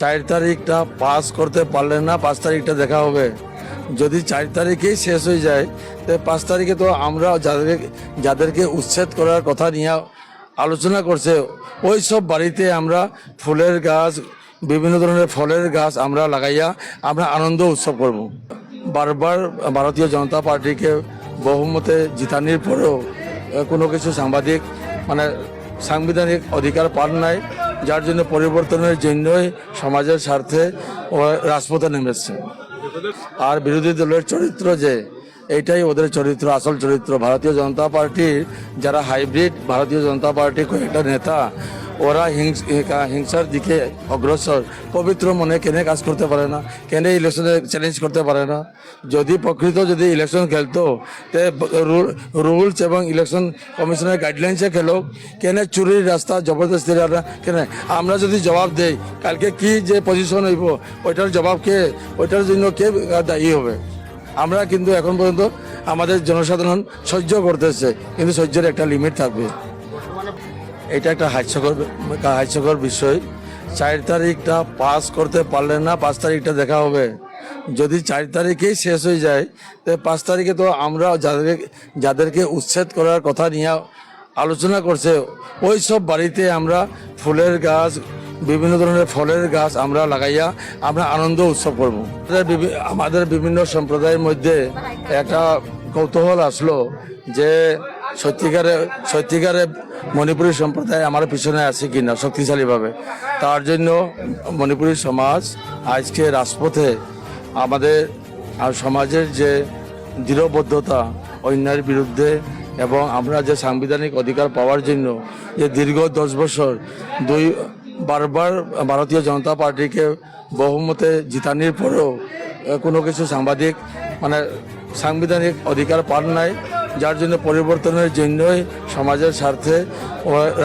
4 তারিখটা পাস করতে পারলে না, 5 তারিখটা দেখা হবে। যদি 4 তারিখেই শেষ হয়ে যায়, তো 5 তারিখে তো আমরা যাদেরকে উচ্ছেদ করার কথা নিয়ে আলোচনা করছে, ওই সব বাড়িতে আমরা ফুলের গাছ, বিভিন্ন ধরনের ফলের গাছ আমরা লাগাইয়া আমরা আনন্দ উৎসব করব। বারবার ভারতীয় জনতা পার্টিকে বহুমতে জিতানির পরেও কোনো কিছু সাংবিধানিক অধিকার পান নাই, যার জন্য পরিবর্তনের জন্যই সমাজের স্বার্থে রাজপথে নেমেছে। আর বিরোধী দলের চরিত্র যে এইটাই ওদের চরিত্র, আসল চরিত্র। ভারতীয় জনতা পার্টির যারা হাইব্রিড ভারতীয় জনতা পার্টির কয়েকটা নেতা, ওরা হিংসার দিকে অগ্রসর। পবিত্র মনে কেনে কাজ করতে পারে না, কেনে ইলেকশনে চ্যালেঞ্জ করতে পারে না। যদি ইলেকশন খেলতো, তে রুলস এবং ইলেকশন কমিশনের গাইডলাইন্সে খেলোক, কেনে চুরির রাস্তা জবরদস্তি কেনে। আমরা যদি জবাব দেই, কালকে কি যে পজিশন হইব, ওইটার জবাব ওইটার জন্য কে দায়ী হবে? আমরা কিন্তু এখন পর্যন্ত আমাদের জনসাধারণ সহ্য করতেছে, কিন্তু সহ্যের একটা লিমিট থাকবে। এটা একটা হাস্যকর বিষয়। 4 তারিখটা পাস করতে পারলে না, 5 তারিখটা দেখা হবে। যদি 4 তারিখেই শেষ হয়ে যায়, তো 5 তারিখে তো আমরা যাদেরকে উচ্ছেদ করার কথা নিয়ে আলোচনা করছে, ওই সব বাড়িতে আমরা ফুলের গাছ, বিভিন্ন ধরনের ফলের গাছ আমরা লাগাইয়া আমরা আনন্দ উৎসব করব। আমাদের বিভিন্ন সম্প্রদায়ের মধ্যে একটা কৌতূহল আসলো যে সত্যিকারে মণিপুরী সম্প্রদায় আমার পিছনে আছে কিনা শক্তিশালীভাবে। তার জন্য মণিপুরী সমাজ আজকে রাজপথে আমাদের সমাজের যে দৃঢ়বদ্ধতা অন্যায়ের বিরুদ্ধে, এবং আমরা যে সাংবিধানিক অধিকার পাওয়ার জন্য যে দীর্ঘ 10 বছর বারবার ভারতীয় জনতা পার্টিকে বহুমতে জিতানির পরেও কোনো কিছু সাংবিধানিক অধিকার পান নাই, যার জন্য পরিবর্তনের জন্যই সমাজের স্বার্থে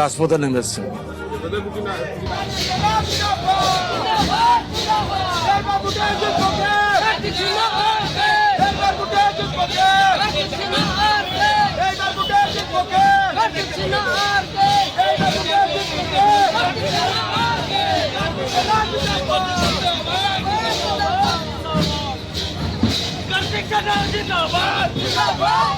রাজপথে নেমেছে। जिंदाबाद जिंदाबाद